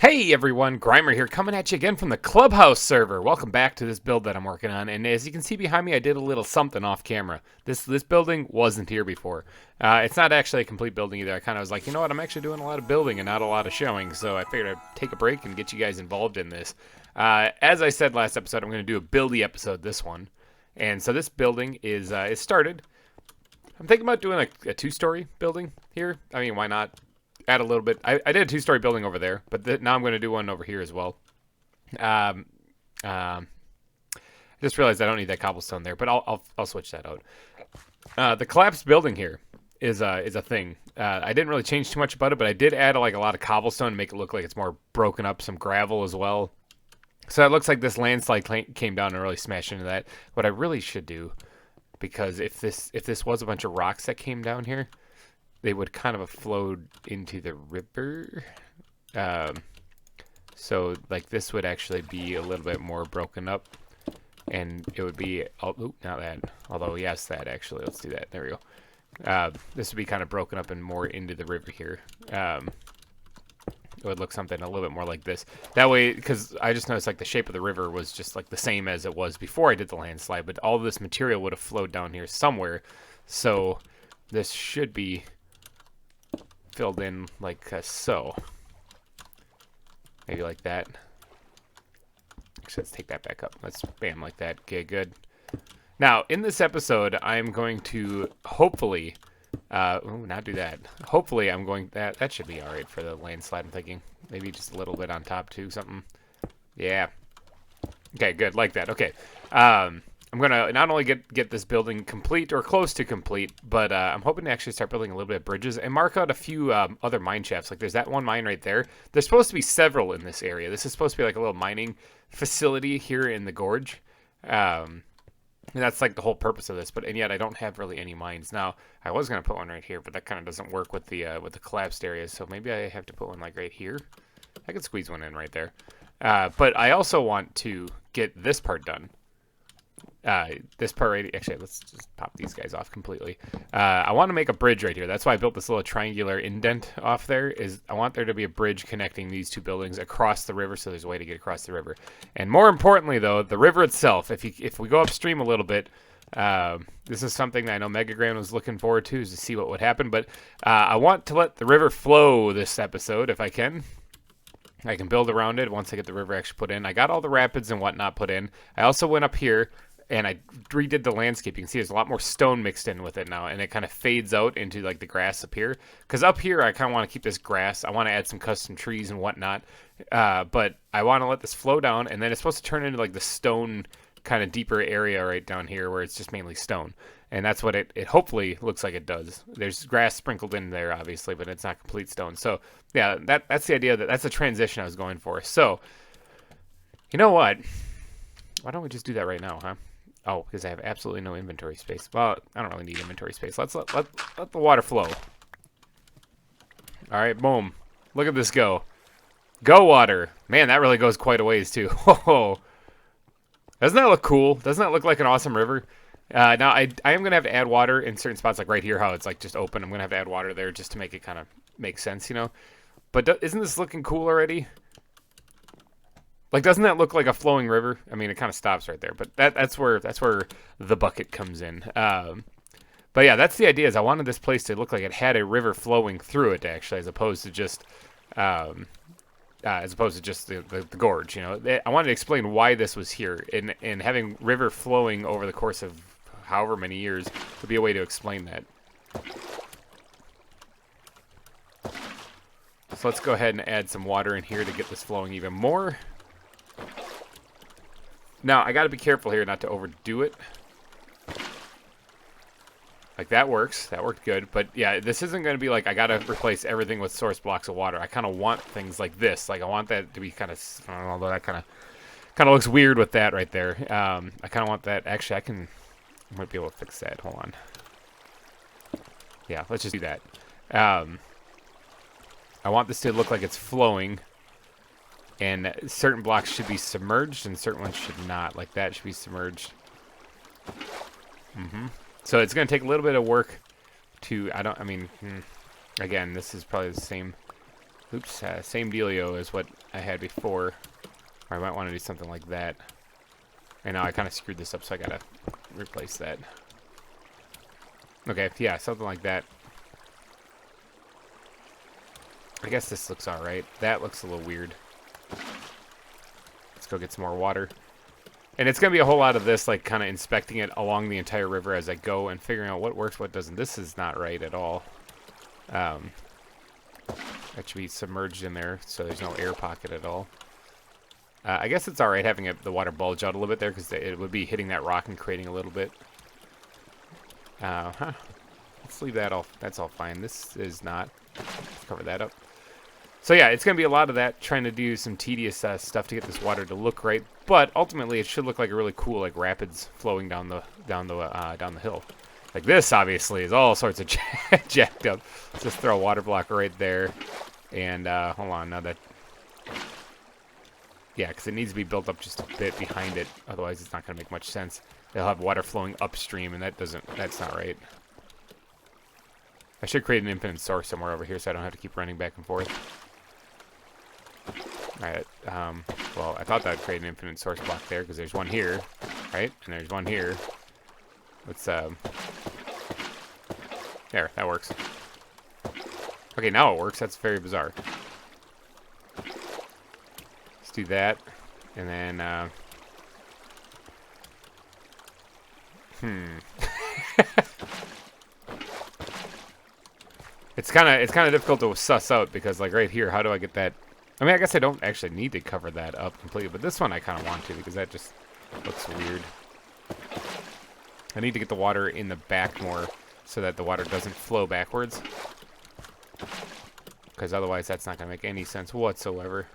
Hey everyone, GReimer here, coming at you again from the Clubhouse server. Welcome back to this build that I'm working on, and as you can see behind me, I did a little something off camera. This building wasn't here before. It's not actually a complete building either. I kind of was like, you know what, I'm actually doing a lot of building and not a lot of showing, so I figured I'd take a break and get you guys involved in this. As I said last episode, I'm going to do a buildy episode this one, and so this building is started. I'm thinking about doing a two-story building here. I mean, why not? Add a little bit. I did a two-story building over there, but now I'm going to do one over here as well. I just realized I don't need that cobblestone there, but I'll switch that out. The collapsed building here is a thing. I didn't really change too much about it, but I did add like a lot of cobblestone to make it look like it's more broken up, some gravel as well. So it looks like this landslide came down and really smashed into that. What I really should do, because if this was a bunch of rocks that came down here, they would kind of have flowed into the river. So like this would actually be a little bit more broken up, and it would be, oh, not that, although yes, that actually, let's do that, there we go. This would be kind of broken up and more into the river here. It would look something a little bit more like this. That way, because I just noticed like the shape of the river was just like the same as it was before I did the landslide, but all of this material would have flowed down here somewhere. So this should be filled in like so. Maybe like that. Actually, let's take that back up. Let's bam like that. Okay, good. Now, in this episode, I'm going to hopefully, not do that. Hopefully, I'm going, that should be all right for the landslide, I'm thinking. Maybe just a little bit on top too, something. Yeah. Okay, good, like that. Okay. I'm going to not only get this building complete or close to complete, but I'm hoping to actually start building a little bit of bridges and mark out a few other mine shafts. Like there's that one mine right there. There's supposed to be several in this area. This is supposed to be like a little mining facility here in the gorge. And that's like the whole purpose of this, and yet I don't have really any mines. Now, I was going to put one right here, but that kind of doesn't work with the collapsed areas, so maybe I have to put one like right here. I could squeeze one in right there. But I also want to get this part done. This part right, actually, let's just pop these guys off completely. I want to make a bridge right here. That's why I built this little triangular indent off there. Is I want there to be a bridge connecting these two buildings across the river, so there's a way to get across the river. And more importantly, though, the river itself. If we go upstream a little bit, this is something that I know Megagram was looking forward to, is to see what would happen. But I want to let the river flow this episode if I can. I can build around it once I get the river actually put in. I got all the rapids and whatnot put in. I also went up here and I redid the landscape. You can see there's a lot more stone mixed in with it now, and it kind of fades out into like the grass up here. Because up here, I kind of want to keep this grass. I want to add some custom trees and whatnot, but I want to let this flow down, and then it's supposed to turn into like the stone kind of deeper area right down here where it's just mainly stone. And that's what it hopefully looks like it does. There's grass sprinkled in there, obviously, but it's not complete stone. So, yeah, that's the idea. That's the transition I was going for. So, you know what? Why don't we just do that right now, huh? Oh, because I have absolutely no inventory space. Well, I don't really need inventory space. Let's let the water flow. All right, boom. Look at this go. Go water. Man, that really goes quite a ways, too. Whoa. Doesn't that look cool? Doesn't that look like an awesome river? Now, I am going to have to add water in certain spots, like right here, how it's like just open. I'm going to have to add water there just to make it kind of make sense, you know? But isn't this looking cool already? Like, doesn't that look like a flowing river? I mean, it kind of stops right there, but that's where the bucket comes in. But yeah, that's the idea. Is I wanted this place to look like it had a river flowing through it, actually, as opposed to just the gorge. You know, I wanted to explain why this was here, and having river flowing over the course of however many years would be a way to explain that. So let's go ahead and add some water in here to get this flowing even more. Now, I got to be careful here not to overdo it. Like, that works. That worked good. But, yeah, this isn't going to be like I got to replace everything with source blocks of water. I kind of want things like this. Like, I want that to be kind of, although that kind of looks weird with that right there. I kind of want that. Actually, I might be able to fix that. Hold on. Yeah, let's just do that. I want this to look like it's flowing. And certain blocks should be submerged, and certain ones should not. Like that should be submerged. So it's going to take a little bit of work to, again, this is probably the same Oops, same dealio as what I had before. Or I might want to do something like that. And now I kind of screwed this up, so I gotta replace that. Okay, yeah, something like that. I guess this looks alright. That looks a little weird. Let's go get some more water. And it's going to be a whole lot of this, like, kind of inspecting it along the entire river as I go and figuring out what works, what doesn't. This is not right at all. That should be submerged in there, so there's no air pocket at all. I guess it's alright having the water bulge out a little bit there, because it would be hitting that rock and creating a little bit. Let's leave that all. That's all fine. This is not. Let's cover that up. So yeah, it's going to be a lot of that, trying to do some tedious stuff to get this water to look right. But ultimately, it should look like a really cool, like, rapids flowing down the hill. Like this, obviously, is all sorts of jacked up. Let's just throw a water block right there. And hold on, now that. Yeah, because it needs to be built up just a bit behind it. Otherwise, it's not going to make much sense. They'll have water flowing upstream, and that's not right. I should create an infinite source somewhere over here so I don't have to keep running back and forth. Alright, well, I thought that would create an infinite source block there, because there's one here, right? And there's one here. Let's, there, that works. Okay, now it works. That's very bizarre. Let's do that, and then, It's kind of difficult to suss out, because, like, right here, how do I get that? I mean, I guess I don't actually need to cover that up completely, but this one I kind of want to, because that just looks weird. I need to get the water in the back more so that the water doesn't flow backwards, because otherwise that's not going to make any sense whatsoever.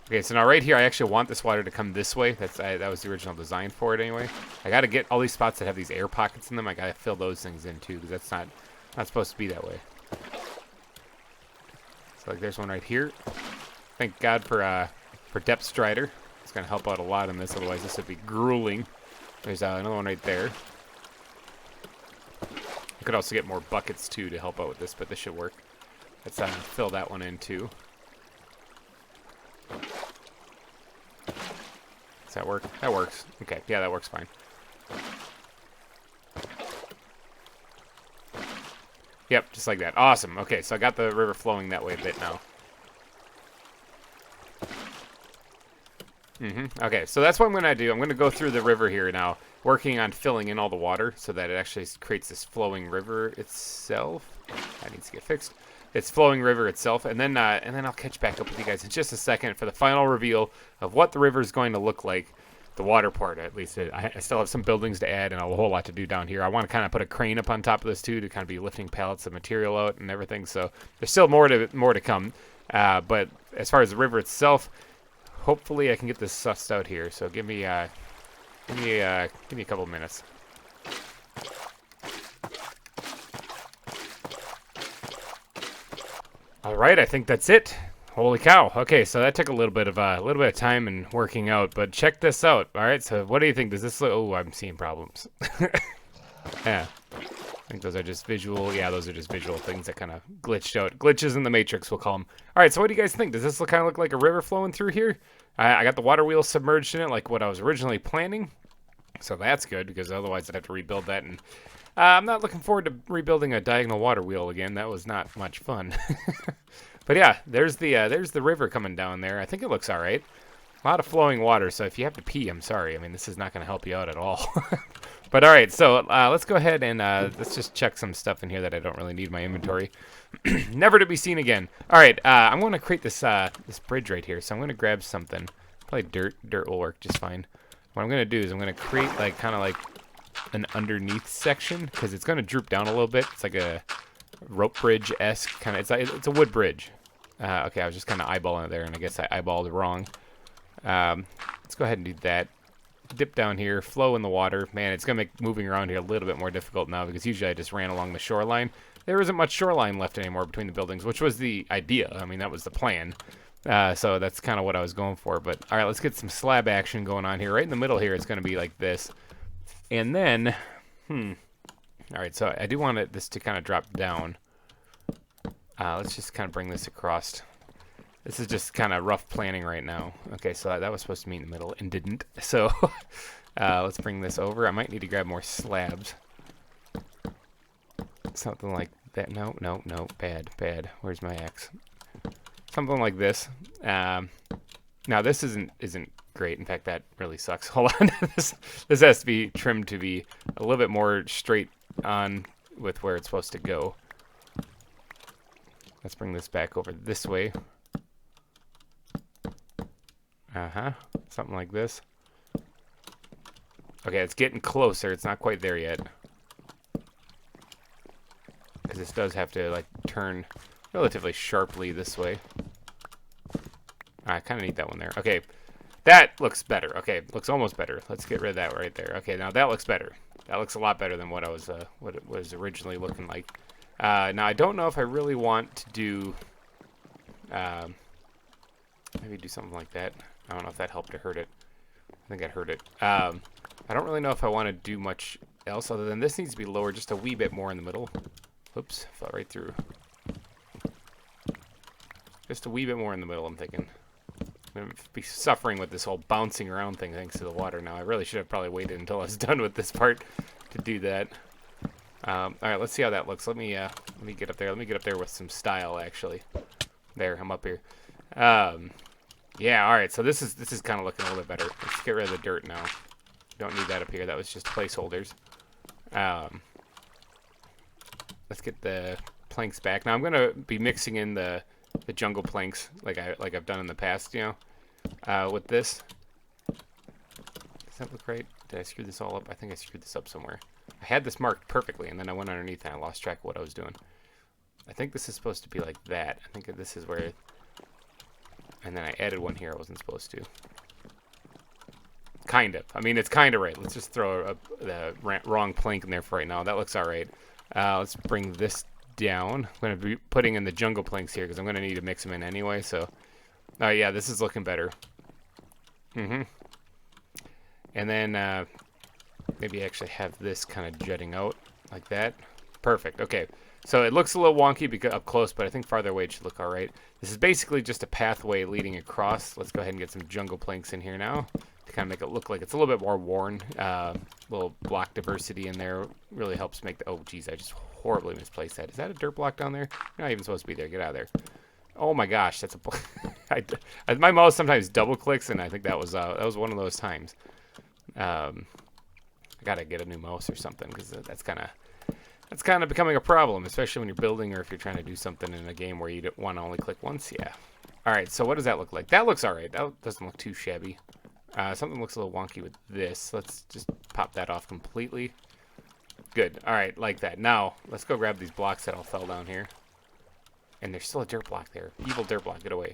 Okay, so now right here, I actually want this water to come this way. That was the original design for it anyway. I got to get all these spots that have these air pockets in them. I got to fill those things in too, because that's not supposed to be that way. So like, there's one right here. Thank God for depth strider. It's gonna help out a lot in this. Otherwise, this would be grueling. There's another one right there. I could also get more buckets too to help out with this, but this should work. Let's fill that one in too. Does that work? That works. Okay, yeah, that works fine. Yep, just like that. Awesome. Okay, so I got the river flowing that way a bit now. Okay, so that's what I'm going to do. I'm going to go through the river here now, working on filling in all the water so that it actually creates this flowing river itself. That needs to get fixed. It's flowing river itself, and then I'll catch back up with you guys in just a second for the final reveal of what the river is going to look like. The water part, at least. I still have some buildings to add and a whole lot to do down here. I want to kind of put a crane up on top of this too to kind of be lifting pallets of material out and everything. So there's still more to come. But as far as the river itself, hopefully I can get this sussed out here. So give me a couple minutes. All right, I think that's it. Holy cow. Okay, so that took a little bit of time and working out, but check this out. All right, so what do you think? Does this look... Oh, I'm seeing problems. Yeah. I think those are just visual... Yeah, those are just visual things that kind of glitched out. Glitches in the matrix, we'll call them. All right, so what do you guys think? Does this kind of look like a river flowing through here? I got the water wheel submerged in it like what I was originally planning. So that's good, because otherwise I'd have to rebuild that. And I'm not looking forward to rebuilding a diagonal water wheel again. That was not much fun. But yeah, there's the river coming down there. I think it looks all right. A lot of flowing water, so if you have to pee, I'm sorry. I mean, this is not going to help you out at all. But all right, so let's go ahead and let's just check some stuff in here that I don't really need in my inventory. Never to be seen again. All right, I'm going to create this this bridge right here. So I'm going to grab something. Probably dirt. Dirt will work just fine. What I'm going to do is I'm going to create like kind of like an underneath section, because it's going to droop down a little bit. It's like a rope bridge-esque kind of. It's a wood bridge. Okay, I was just kind of eyeballing it there, and I guess I eyeballed it wrong. Let's go ahead and do that. Dip down here, flow in the water. Man, it's going to make moving around here a little bit more difficult now, because usually I just ran along the shoreline. There isn't much shoreline left anymore between the buildings, which was the idea. I mean, that was the plan. So that's kind of what I was going for. But all right, let's get some slab action going on here. Right in the middle here, it's going to be like this. And then, all right, so I do want this to kind of drop down. Let's just kind of bring this across. This is just kind of rough planning right now. Okay, so that was supposed to meet in the middle and didn't. So let's bring this over. I might need to grab more slabs. Something like that. No, no, no. Bad, bad. Where's my axe? Something like this. Now this isn't great. In fact, that really sucks. Hold on. This has to be trimmed to be a little bit more straight on with where it's supposed to go. Let's bring this back over this way. Something like this. Okay, it's getting closer. It's not quite there yet. Because this does have to, like, turn relatively sharply this way. I kind of need that one there. Okay, that looks better. Okay, looks almost better. Let's get rid of that right there. Okay, now that looks better. That looks a lot better than what it was originally looking like. Now, I don't know if I really want to do... maybe do something like that. I don't know if that helped or hurt it. I think it hurt it. I don't really know if I want to do much else other than this needs to be lower just a wee bit more in the middle. Oops, fell right through. Just a wee bit more in the middle, I'm thinking. I'm going to be suffering with this whole bouncing around thing thanks to the water now. I really should have probably waited until I was done with this part to do that. Alright, let's see how that looks. Let me get up there. Let me get up there with some style, actually. There, I'm up here. Yeah, alright, so this is kind of looking a little bit better. Let's get rid of the dirt now. Don't need that up here. That was just placeholders. Let's get the planks back. Now I'm gonna be mixing in the jungle planks like I've done in the past, you know, with this. Does that look right? Did I screw this all up? I think I screwed this up somewhere. I had this marked perfectly, and then I went underneath and I lost track of what I was doing. I think this is supposed to be like that. I think this is where... And then I added one here I wasn't supposed to. Kind of. I mean, it's kind of right. Let's just throw the wrong plank in there for right now. That looks all right. Let's bring this down. I'm going to be putting in the jungle planks here because I'm going to need to mix them in anyway. So, yeah, this is looking better. And then maybe actually have this kind of jutting out like that. Perfect. Okay. So it looks a little wonky because up close, but I think farther away it should look all right. This is basically just a pathway leading across. Let's go ahead and get some jungle planks in here now to kind of make it look like it's a little bit more worn. Little block diversity in there really helps make the... Oh, geez, I just horribly misplaced that. Is that a dirt block down there? You're not even supposed to be there. Get out of there. Oh my gosh, that's a... my mouse sometimes double clicks, and I think that was one of those times. I gotta get a new mouse or something because that's kind of becoming a problem, especially when you're building or if you're trying to do something in a game where you don't want to only click once. Yeah. All right, so what does that look like? That looks all right. That doesn't look too shabby. Something looks a little wonky with this. Let's just pop that off completely. Good. All right, like that. Now, let's go grab these blocks that all fell down here. And there's still a dirt block there. Evil dirt block. Get away.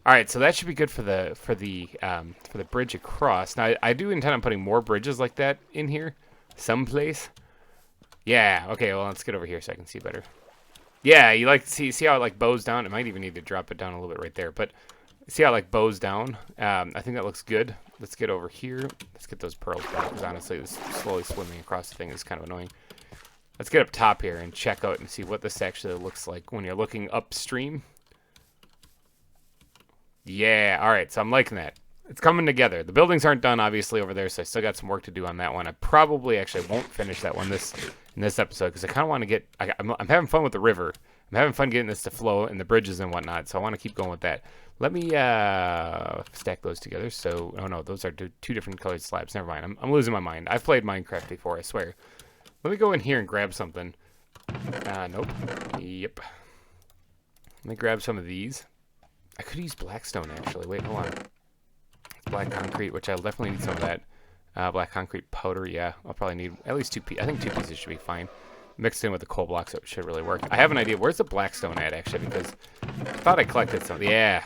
All right, so that should be good for the bridge across. Now, I do intend on putting more bridges like that in here someplace. Yeah, okay, well, let's get over here so I can see better. Yeah, you like see how it like bows down? It might even need to drop it down a little bit right there, but see how it like bows down? I think that looks good. Let's get over here. Let's get those pearls back, because honestly, this slowly swimming across the thing is kind of annoying. Let's get up top here and check out and see what this actually looks like when you're looking upstream. Yeah, all right, so I'm liking that. It's coming together. The buildings aren't done, obviously, over there, so I still got some work to do on that one. I probably actually won't finish that one in this episode because I kind of want to get... I'm having fun with the river. I'm having fun getting this to flow and the bridges and whatnot, so I want to keep going with that. Let me stack those together. So, oh no, those are two different colored slabs. Never mind. I'm losing my mind. I've played Minecraft before, I swear. Let me go in here and grab something. Nope. Yep. Let me grab some of these. I could use blackstone, actually. Wait, hold on. Black concrete, which I'll definitely need some of that. Black concrete powder, yeah. I'll probably need at least 2 pieces. I think 2 pieces should be fine. Mixed in with the coal blocks, so it should really work. I have an idea. Where's the blackstone at, actually? Because I thought I collected some. Yeah.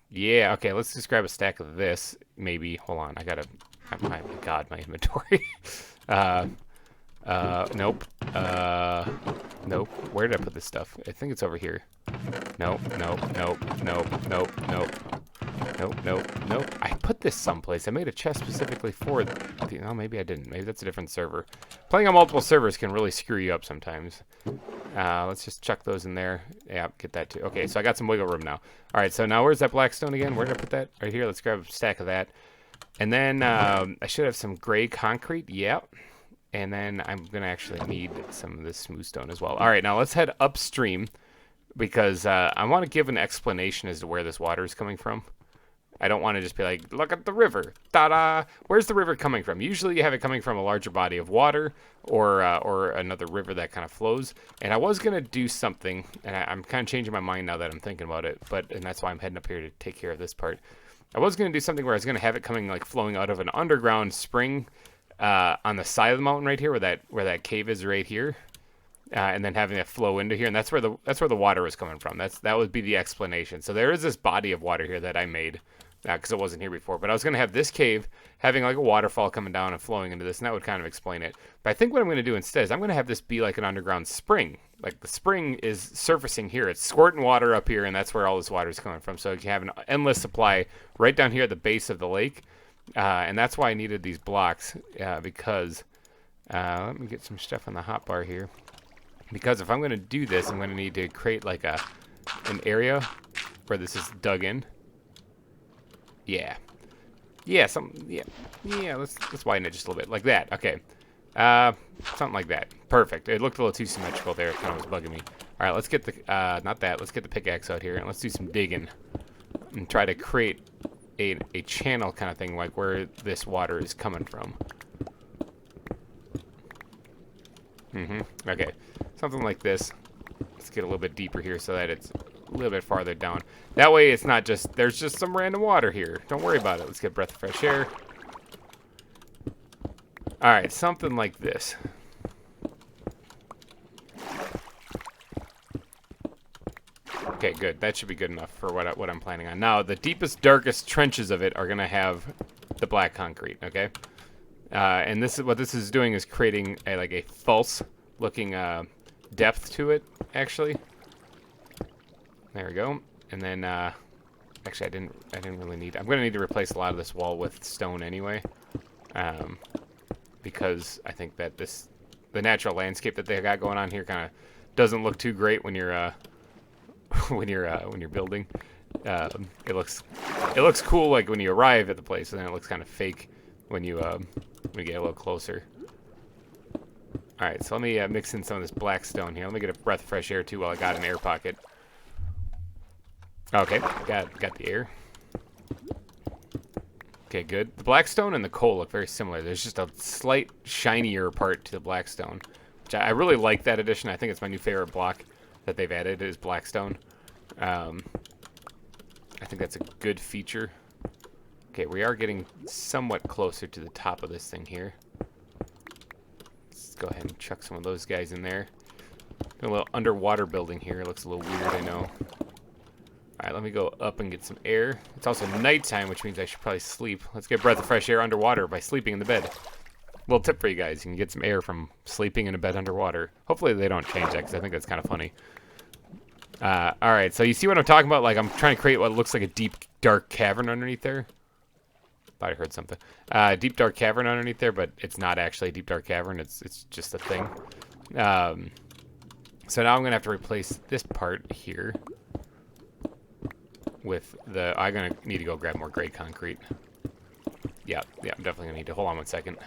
Yeah, okay, let's just grab a stack of this, maybe. Hold on, I gotta... Oh my god, my inventory. Nope. Nope. Where did I put this stuff? I think it's over here. Nope, nope, nope, nope, nope, nope. Nope, nope, nope. I put this someplace. I made a chest specifically for the... Oh, maybe I didn't. Maybe that's a different server. Playing on multiple servers can really screw you up sometimes. Let's just chuck those in there. Yeah, get that too. Okay, so I got some wiggle room now. All right, so now where's that black stone again? Where did I put that? Right here. Let's grab a stack of that. And then I should have some gray concrete. Yep. And then I'm going to actually need some of this smooth stone as well. All right, now let's head upstream because I want to give an explanation as to where this water is coming from. I don't want to just be like, look at the river. Ta-da! Where's the river coming from? Usually you have it coming from a larger body of water or another river that kind of flows. And I was going to do something, and I'm kind of changing my mind now that I'm thinking about it, and that's why I'm heading up here to take care of this part. I was going to do something where I was going to have it coming, like, flowing out of an underground spring on the side of the mountain right here, where that cave is right here. And then having it flow into here, and that's where the water was coming from. That would be the explanation. So there is this body of water here that I made, because it wasn't here before. But I was going to have this cave having like a waterfall coming down and flowing into this, and that would kind of explain it. But I think what I'm going to do instead is I'm going to have this be like an underground spring. Like the spring is surfacing here. It's squirting water up here, and that's where all this water is coming from. So you can have an endless supply right down here at the base of the lake. And that's why I needed these blocks, because let me get some stuff on the hotbar here. Because if I'm going to do this, I'm going to need to create like an area where this is dug in. Yeah. Yeah, let's widen it just a little bit. Like that. Okay. Something like that. Perfect. It looked a little too symmetrical there. It kind of was bugging me. All right, let's get the, not that. Let's get the pickaxe out here and let's do some digging and try to create a channel kind of thing, like where this water is coming from. Okay. Something like this. Let's get a little bit deeper here so that it's a little bit farther down. That way it's not just, there's just some random water here. Don't worry about it. Let's get a breath of fresh air. All right, something like this. Okay, good. That should be good enough for what I'm planning on. Now, the deepest, darkest trenches of it are going to have the black concrete, okay? And this is what this is doing is creating like a false-looking depth to it, actually. There we go. And then, actually, I didn't really need. I'm going to need to replace a lot of this wall with stone anyway, because I think that the natural landscape that they got going on here kind of doesn't look too great when you're when you're building. It looks cool like when you arrive at the place, and then it looks kind of fake when you get a little closer. All right, so let me mix in some of this black stone here. Let me get a breath of fresh air too while I got an air pocket. Okay, got the air. Okay, good. The black stone and the coal look very similar. There's just a slight shinier part to the black stone, which I really like that addition. I think it's my new favorite block that they've added is black stone. I think that's a good feature. Okay, we are getting somewhat closer to the top of this thing here. Let's go ahead and chuck some of those guys in there. A little underwater building here. It looks a little weird, I know. Alright, let me go up and get some air. It's also nighttime, which means I should probably sleep. Let's get a breath of fresh air underwater by sleeping in the bed. Little tip for you guys. You can get some air from sleeping in a bed underwater. Hopefully they don't change that, because I think that's kind of funny. Alright, so you see what I'm talking about? Like, I'm trying to create what looks like a deep, dark cavern underneath there. Thought I heard something. Deep, dark cavern underneath there, but it's not actually a deep, dark cavern. It's just a thing. So now I'm going to have to replace this part here with the... I'm going to need to go grab more gray concrete. Yeah, I'm definitely going to need to... Hold on one second.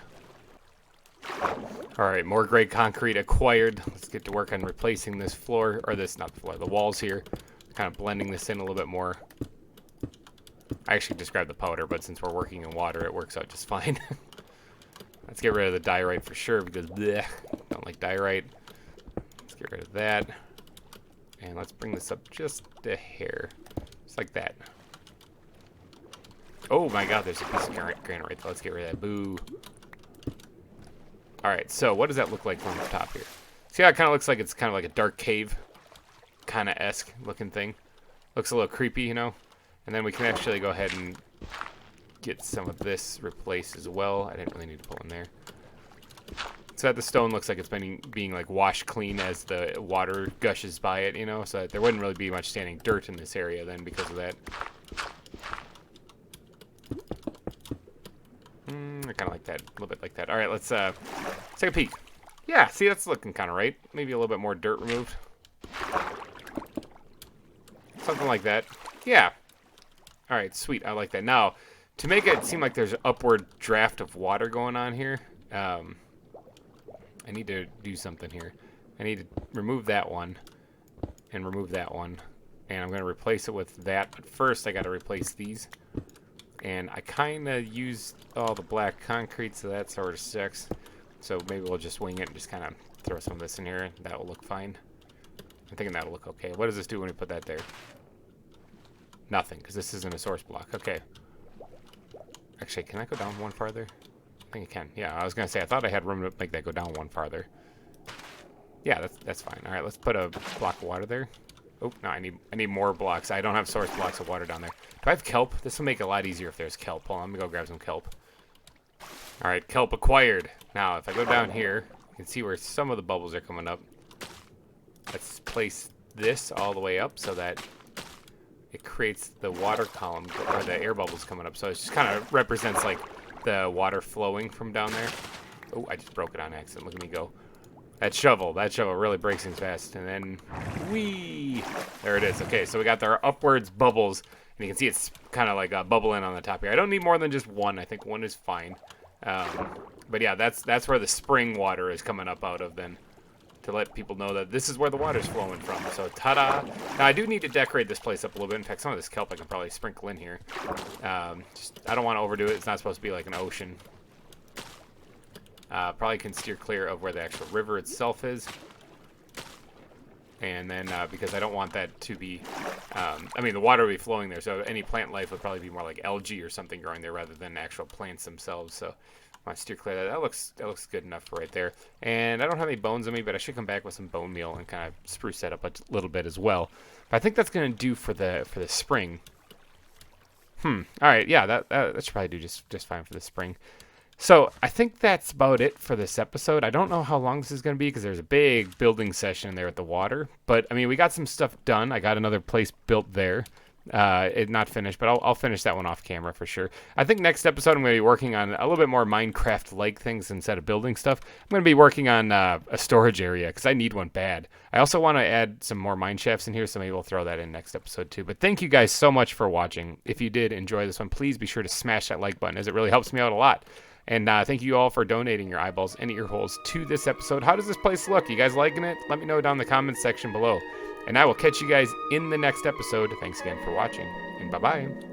Alright, more gray concrete acquired. Let's get to work on replacing this floor, or this, not the floor, the walls here. Kind of blending this in a little bit more. I actually just grabbed the powder, but since we're working in water, it works out just fine. Let's get rid of the diorite for sure, because bleh, don't like diorite. Let's get rid of that. And let's bring this up just a hair. Just like that. Oh my god, there's a piece of granite right there. Let's get rid of that. Boo. Alright, so what does that look like from the top here? See how it kind of looks like it's kind of like a dark cave kind of esque looking thing? Looks a little creepy, you know? And then we can actually go ahead and get some of this replaced as well. I didn't really need to pull in there. So that the stone looks like it's being like washed clean as the water gushes by it, you know? So that there wouldn't really be much standing dirt in this area then because of that. I kind of like that, a little bit like that. All right, let's take a peek. Yeah, see, that's looking kind of right. Maybe a little bit more dirt removed. Something like that. Yeah. All right, sweet. I like that. Now, to make it seem like there's an upward draft of water going on here, I need to do something here. I need to remove that one and remove that one. And I'm going to replace it with that. But first, I got to replace these. And I kind of used all the black concrete, so that sort of sucks. So maybe we'll just wing it and just kind of throw some of this in here. That will look fine. I'm thinking that'll look okay. What does this do when we put that there? Nothing, because this isn't a source block. Okay. Actually, can I go down one farther? I think I can. Yeah, I was going to say, I thought I had room to make that go down one farther. Yeah, that's fine. All right, let's put a block of water there. Oh, no, I need more blocks. I don't have source blocks of water down there. Do I have kelp? This will make it a lot easier if there's kelp. Hold on, let me go grab some kelp. All right, kelp acquired. Now, if I go down here, you can see where some of the bubbles are coming up. Let's place this all the way up so that it creates the water column, or the air bubbles coming up. So it just kind of represents, like, the water flowing from down there. Oh, I just broke it on accident. Look at me go. That shovel really breaks things fast. And then, whee! There it is. Okay, so we got our upwards bubbles. And you can see it's kind of like bubbling on the top here. I don't need more than just one. I think one is fine. But yeah, that's where the spring water is coming up out of then. To let people know that this is where the water's flowing from. So, ta-da! Now, I do need to decorate this place up a little bit. In fact, some of this kelp I can probably sprinkle in here. I don't want to overdo it. It's not supposed to be like an ocean. Probably can steer clear of where the actual river itself is. And then, because I don't want that to be... I mean, the water will be flowing there, so any plant life would probably be more like algae or something growing there rather than actual plants themselves. So, I want to steer clear of that. That looks good enough right there. And I don't have any bones on me, but I should come back with some bone meal and kind of spruce that up a little bit as well. But I think that's going to do for the spring. All right, yeah, that should probably do just fine for the spring. So I think that's about it for this episode. I don't know how long this is going to be because there's a big building session there at the water. But, I mean, we got some stuff done. I got another place built there. It's not finished, but I'll finish that one off camera for sure. I think next episode I'm going to be working on a little bit more Minecraft-like things instead of building stuff. I'm going to be working on a storage area because I need one bad. I also want to add some more mine shafts in here, so maybe we'll throw that in next episode too. But thank you guys so much for watching. If you did enjoy this one, please be sure to smash that like button as it really helps me out a lot. And thank you all for donating your eyeballs and ear holes to this episode. How does this place look? You guys liking it? Let me know down in the comments section below. And I will catch you guys in the next episode. Thanks again for watching, and bye-bye.